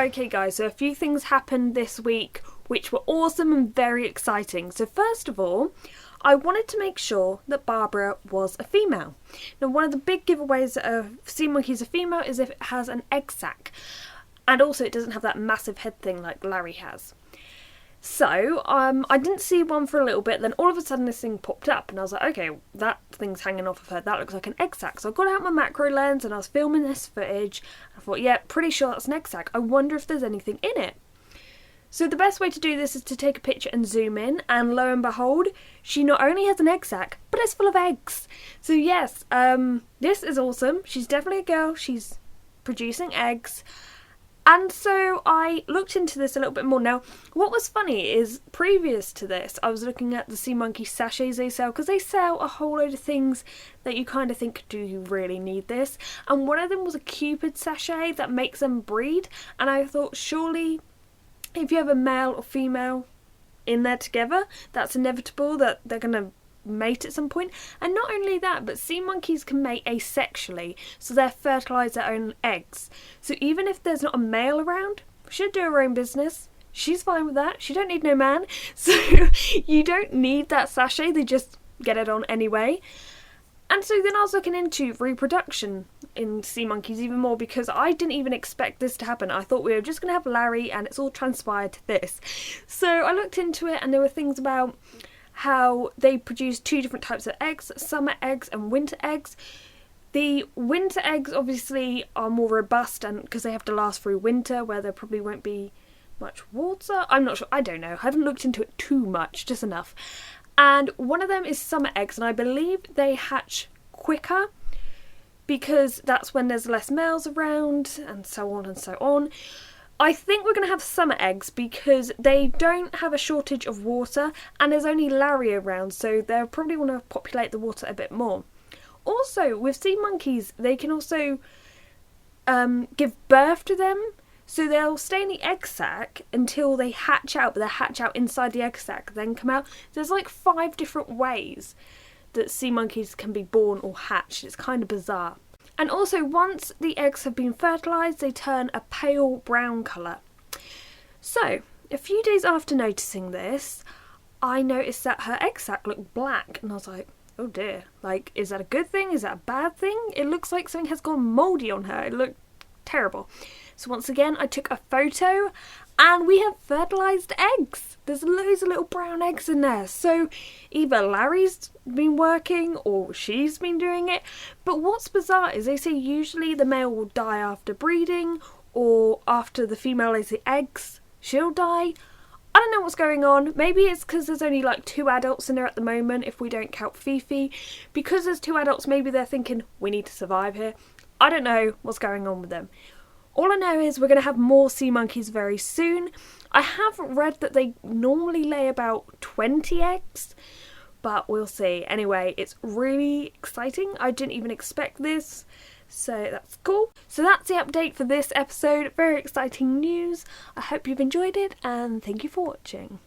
Okay guys, so a few things happened this week which were awesome and very exciting. So first of all, I wanted to make sure that Barbara was a female. Now one of the big giveaways of Seamonkeys a female is if it has an egg sac. And also it doesn't have that massive head thing like Larry has. So, I didn't see one for a little bit, then all of a sudden this thing popped up and I was like, okay, that thing's hanging off of her, that looks like an egg sac. So I got out my macro lens and I was filming this footage. I thought, yeah, pretty sure that's an egg sac. I wonder if there's anything in it. So the best way to do this is to take a picture and zoom in, and lo and behold, she not only has an egg sac, but it's full of eggs. So yes, this is awesome. She's definitely a girl, she's producing eggs. And so I looked into this a little bit more. Now, what was funny is previous to this, I was looking at the Seamonkey sachets they sell, because they sell a whole load of things that you kind of think, do you really need this? And one of them was a Cupid sachet that makes them breed. And I thought, surely, if you have a male or female in there together, that's inevitable that they're going to mate at some point. And not only that, but sea monkeys can mate asexually, so they fertilise their own eggs. So even if there's not a male around, she'll do her own business. She's fine with that. She don't need no man. So you don't need that sachet, they just get it on anyway. And so then I was looking into reproduction in sea monkeys even more, because I didn't even expect this to happen. I thought we were just going to have Larry and it's all transpired to this. So I looked into it and there were things about how they produce two different types of eggs, summer eggs and winter eggs. The winter eggs obviously are more robust, and because they have to last through winter where there probably won't be much water. I'm not sure, I don't know, I haven't looked into it too much, just enough. And one of them is summer eggs, and I believe they hatch quicker because that's when there's less males around, and so on and so on. I think we're going to have summer eggs because they don't have a shortage of water and there's only Larry around, so they'll probably want to populate the water a bit more. Also, with sea monkeys, they can also give birth to them, so they'll stay in the egg sac until they hatch out, but they hatch out inside the egg sac, then come out. There's like 5 different ways that sea monkeys can be born or hatched. It's kind of bizarre. And also, once the eggs have been fertilised, they turn a pale brown colour. So, a few days after noticing this, I noticed that her egg sac looked black, and I was like, oh dear, like, is that a good thing? Is that a bad thing? It looks like something has gone mouldy on her. It looked terrible. So once again, I took a photo, and we have fertilised eggs. There's loads of little brown eggs in there. So either Larry's been working or she's been doing it. But what's bizarre is they say usually the male will die after breeding, or after the female lays the eggs, she'll die. I don't know what's going on. Maybe it's because there's only like 2 adults in there at the moment, if we don't count Fifi. Because there's 2 adults, maybe they're thinking, we need to survive here. I don't know what's going on with them. All I know is we're going to have more sea monkeys very soon. I have read that they normally lay about 20 eggs, but we'll see. Anyway, it's really exciting. I didn't even expect this, so that's cool. So that's the update for this episode. Very exciting news. I hope you've enjoyed it, and thank you for watching.